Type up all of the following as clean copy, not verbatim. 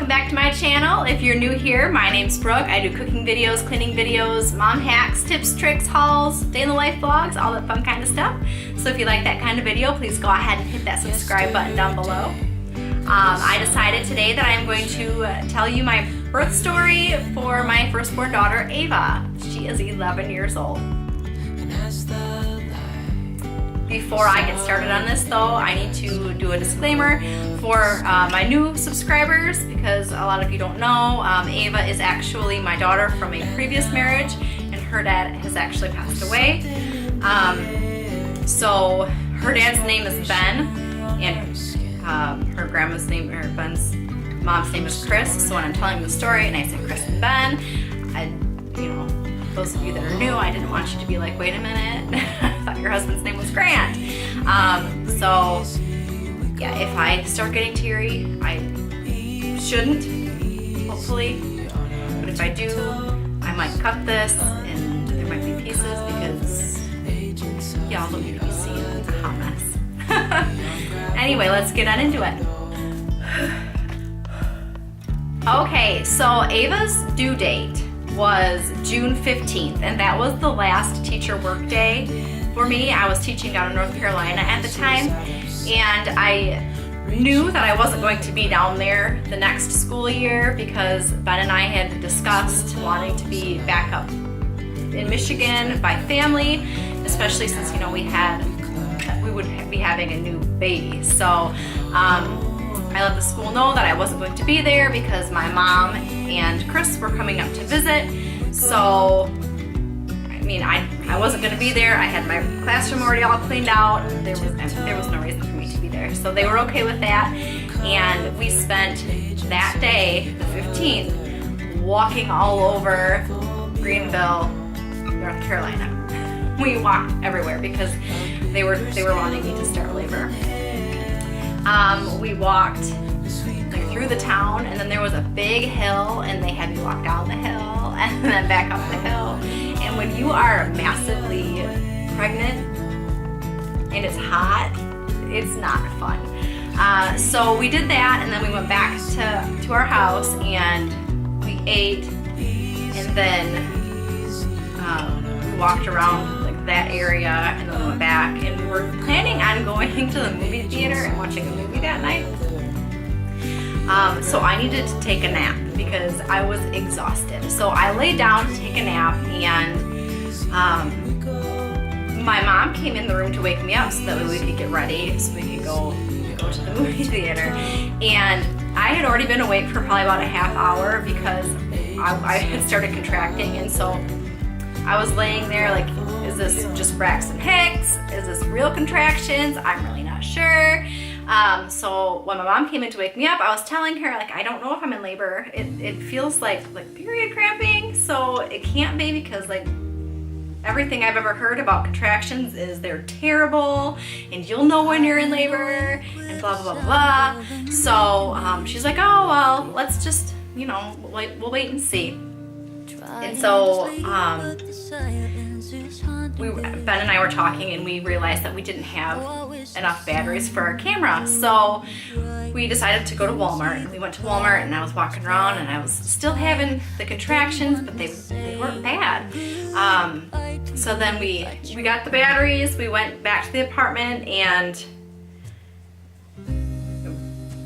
welcome back to my channel. If you're new here, my name's Brooke. I do cooking videos, cleaning videos, mom hacks, tips, tricks, hauls, day in the life vlogs, all that fun kind of stuff. So if you like that kind of video, please go ahead and hit that subscribe button down below. I decided today that I am going to tell you my birth story for my firstborn daughter, Ava. She is 11 years old. Before I get started on this though, I need to do a disclaimer for my new subscribers because a lot of you don't know, Ava is actually my daughter from a previous marriage and her dad has actually passed away. So her dad's name is Ben and her grandma's name, or Ben's mom's name is Chris. So when I'm telling the story and I say Chris and Ben, those of you that are new, I didn't want you to be like, wait a minute, I thought your husband's name was Grant. So yeah, if I start getting teary, I shouldn't, hopefully, but if I do, I might cut this and there might be pieces because y'all don't need to be seeing it. It's a hot mess. Anyway, let's get on into it. Okay, so Ava's due date was June 15th, and that was the last teacher work day for me. I was teaching down in North Carolina at the time, and I knew that I wasn't going to be down there the next school year because Ben and I had discussed wanting to be back up in Michigan by family, especially since we would be having a new baby. So I let the school know that I wasn't going to be there because my mom and Chris were coming up to visit. So, I wasn't going to be there. I had my classroom already all cleaned out. There was no reason for me to be there. So they were okay with that. And we spent that day, the 15th, walking all over Greenville, North Carolina. We walked everywhere because they were wanting me to start labor. We walked through the town, and then there was a big hill, and they had me walk down the hill and then back up the hill. And when you are massively pregnant and it's hot, it's not fun. So we did that, and then we went back to our house and we ate, and then we walked around that area, and then we went back, and we were planning on going to the movie theater and watching a movie that night. So I needed to take a nap because I was exhausted. So I laid down to take a nap, and my mom came in the room to wake me up so that way we could get ready so we could go to the movie theater. And I had already been awake for probably about a half hour because I had started contracting, and so I was laying there like, is this just Braxton Hicks? Is this real contractions? I'm really not sure. So when my mom came in to wake me up, I was telling her, I don't know if I'm in labor. It feels like period cramping, so it can't be because everything I've ever heard about contractions is they're terrible and you'll know when you're in labor and blah, blah, blah, blah. So she's like, oh, well, let's just, we'll wait and see. And so Ben and I were talking, and we realized that we didn't have enough batteries for our camera. So we decided to go to Walmart, and we went to Walmart, and I was walking around, and I was still having the contractions, but they weren't bad. So then we got the batteries, we went back to the apartment, and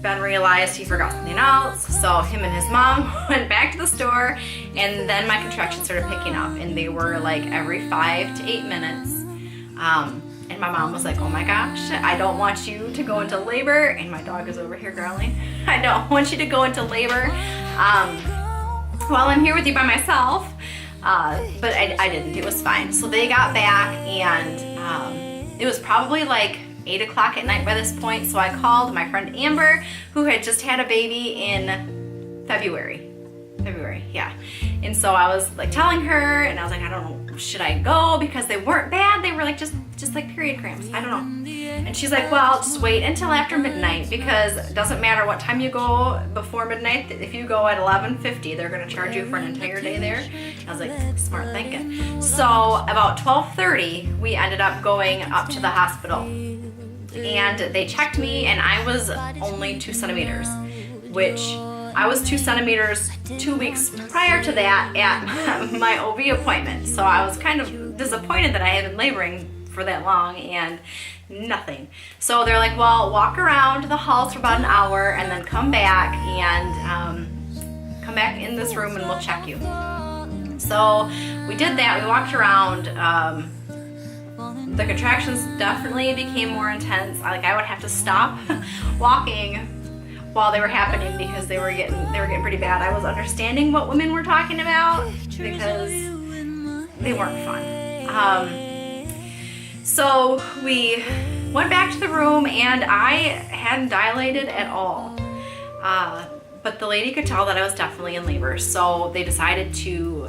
Ben realized he forgot something else, so him and his mom went back to the store, and then my contractions started picking up, and they were every 5 to 8 minutes. And my mom was like, oh my gosh, I don't want you to go into labor, and my dog is over here growling. I don't want you to go into labor while I'm here with you by myself. But I didn't, it was fine. So they got back, and it was probably 8 o'clock at night by this point, so I called my friend Amber, who had just had a baby in February, yeah. And so I was telling her, and I was I don't know, should I go? Because they weren't bad, they were just period cramps, I don't know. And she's like, well, just wait until after midnight, because it doesn't matter what time you go before midnight. If you go at 11:50, they're gonna charge you for an entire day there. I was like, smart thinking. So about 12:30, we ended up going up to the hospital. And they checked me, and I was only 2 centimeters, which I was 2 centimeters 2 weeks prior to that at my OB appointment. So I was kind of disappointed that I had been laboring for that long and nothing. So they're like, well, walk around the halls for about an hour and then come back and come back in this room and we'll check you. So we did that. We walked around. The contractions definitely became more intense. I would have to stop walking while they were happening because they were getting pretty bad. I was understanding what women were talking about because they weren't fun. So we went back to the room and I hadn't dilated at all. But the lady could tell that I was definitely in labor. So they decided to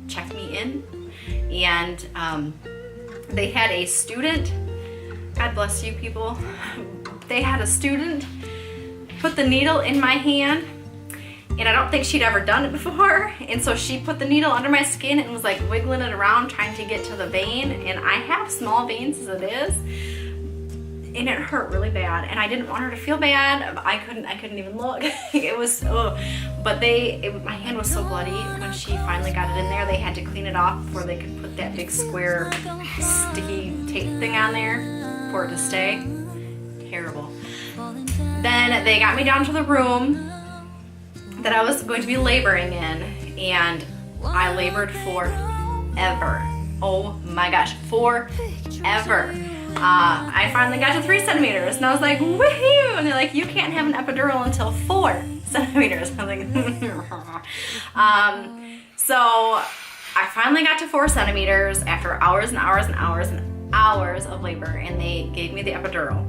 check me in. And they had a student, God bless you people, they had a student put the needle in my hand, and I don't think she'd ever done it before, and so she put the needle under my skin and was like wiggling it around trying to get to the vein, and I have small veins as it is, and it hurt really bad, and I didn't want her to feel bad. I couldn't even look. It was, but my hand was so bloody when she finally got it in there. They had to clean it off before they could put that big square sticky tape thing on there for it to stay. Terrible. Then they got me down to the room that I was going to be laboring in, and I labored forever. Oh my gosh, forever. I finally got to 3 centimeters and I was like, woohoo! And they're like, you can't have an epidural until 4 centimeters. I was like, so I finally got to 4 centimeters after hours and hours and hours and hours of labor, and they gave me the epidural.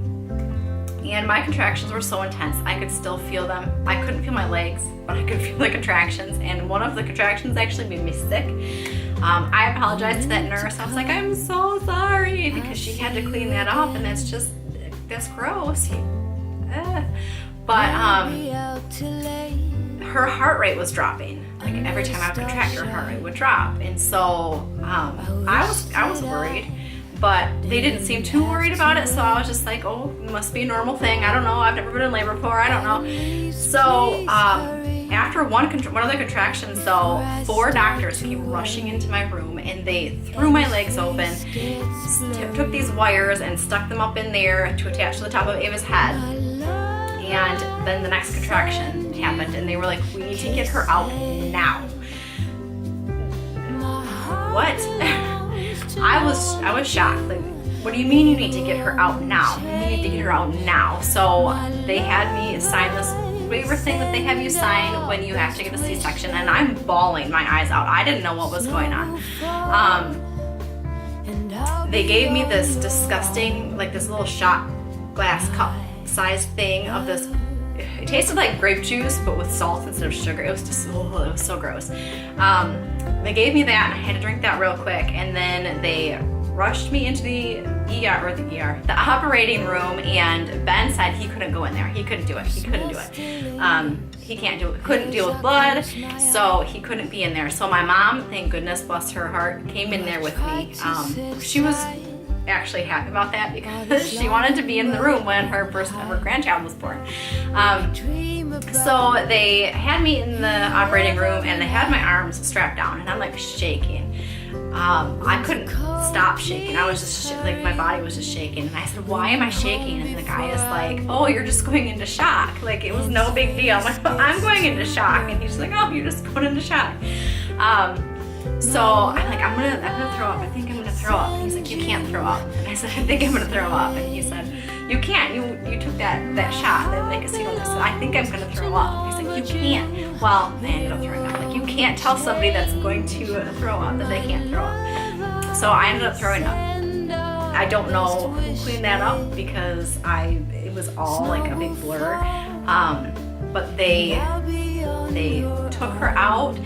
And my contractions were so intense, I could still feel them. I couldn't feel my legs, but I could feel the contractions, and one of the contractions actually made me sick. I apologized to that nurse. I was like, I'm so sorry, because she had to clean that up, and that's gross. But her heart rate was dropping. Like every time I would contract, her heart rate would drop, and so I was worried. But they didn't seem too worried about it, so I was just like, oh, it must be a normal thing. I don't know. I've never been in labor before. I don't know. So after one of the contractions, though, 4 doctors came rushing into my room, and they threw my legs open, took these wires and stuck them up in there to attach to the top of Ava's head. And then the next contraction happened, and they were like, we need to get her out now. What? I was shocked. Like, what do you mean you need to get her out now? You need to get her out now. So they had me sign this waiver thing that they have you sign when you have to get a C-section, and I'm bawling my eyes out. I didn't know what was going on. They gave me this disgusting, like this little shot glass cup sized thing of this. It tasted like grape juice, but with salt instead of sugar. It was just, it was so gross. They gave me that, and I had to drink that real quick, and then they rushed me into the operating room, and Ben said he couldn't go in there. He couldn't do it. He couldn't do it. Couldn't deal with blood, so he couldn't be in there. So my mom, thank goodness, bless her heart, came in there with me. She was actually happy about that because she wanted to be in the room when her first ever grandchild was born. So they had me in the operating room, and they had my arms strapped down, and I'm like shaking. I couldn't stop shaking. I was just like, my body was just shaking, and I said, why am I shaking? And the guy is like, oh, you're just going into shock. Like, it was no big deal. I'm like, I'm going into shock, and he's like, oh, you're just going into shock. So I'm like, I'm gonna throw up. I think I'm gonna throw up. And he's like, you can't throw up. And I said, I think I'm gonna throw up. And he said, you can't. You took that shot, that like casino. I said, I think I'm gonna throw up. He's like, you can't. Well, I ended up throwing up. Like, you can't tell somebody that's going to throw up that they can't throw up. So I ended up throwing up. I don't know who cleaned that up because it was all like a big blur. But they took her out.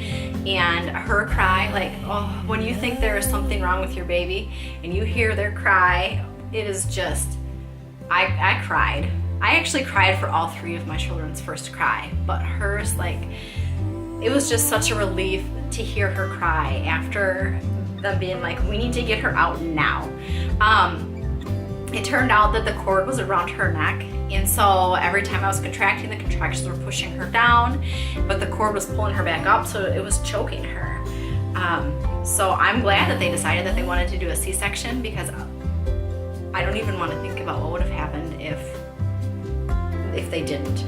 And her cry, like, oh, when you think there is something wrong with your baby and you hear their cry, it is just, I cried. I actually cried for all 3 of my children's first cry, but hers, like, it was just such a relief to hear her cry after them being like, we need to get her out now. It turned out that the cord was around her neck, And so every time I was contracting, the contractions were pushing her down, but the cord was pulling her back up, so it was choking her. So I'm glad that they decided that they wanted to do a C-section, because I don't even want to think about what would have happened if they didn't.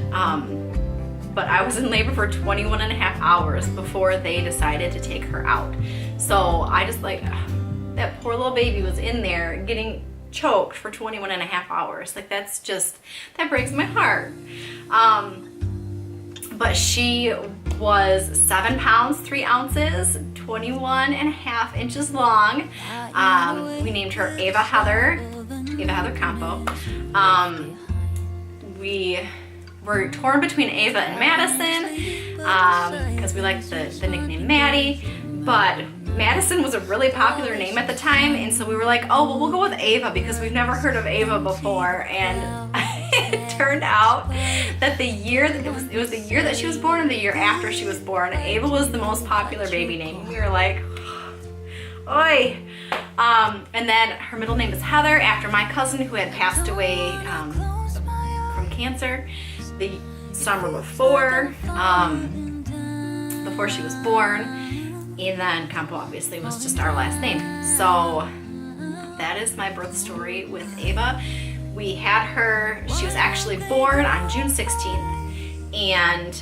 But I was in labor for 21 and a half hours before they decided to take her out. So I just like, that poor little baby was in there getting choked for 21 and a half hours. Like that breaks my heart. But she was 7 pounds, 3 ounces, 21 and a half inches long. We named her Ava Heather Campo. We were torn between Ava and Madison, because we liked the nickname Maddie, but Madison was a really popular name at the time, and so we were like, oh, well, we'll go with Ava because we've never heard of Ava before. And it turned out that it was the year that she was born and the year after she was born, Ava was the most popular baby name. We were like, oi. And then her middle name is Heather, after my cousin who had passed away from cancer the summer before she was born. And then Campo obviously was just our last name. So that is my birth story with Ava. We had her, she was actually born on June 16th, and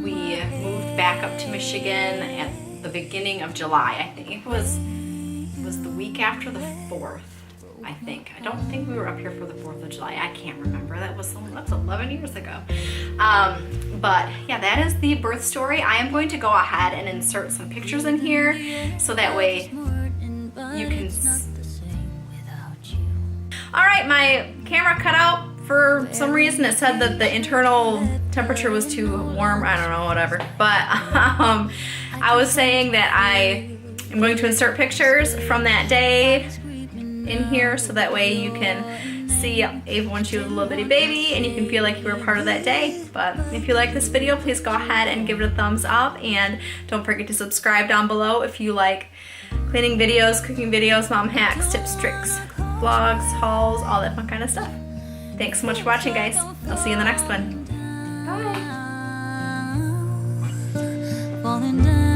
we moved back up to Michigan at the beginning of July. I think it was the week after the 4th. I think. I don't think we were up here for the 4th of July. I can't remember. That's 11 years ago. But yeah, that is the birth story. I am going to go ahead and insert some pictures in here so that way you can. All right, my camera cut out for some reason. It said that the internal temperature was too warm. I don't know, whatever. But I was saying that I am going to insert pictures from that day in here so that way you can see Ava when she was a little bitty baby and you can feel like you were part of that day. But if you like this video, please go ahead and give it a thumbs up, and don't forget to subscribe down below if you like cleaning videos, cooking videos, mom hacks, tips, tricks, vlogs, hauls, all that fun kind of stuff. Thanks so much for watching, guys. I'll see you in the next one. Bye.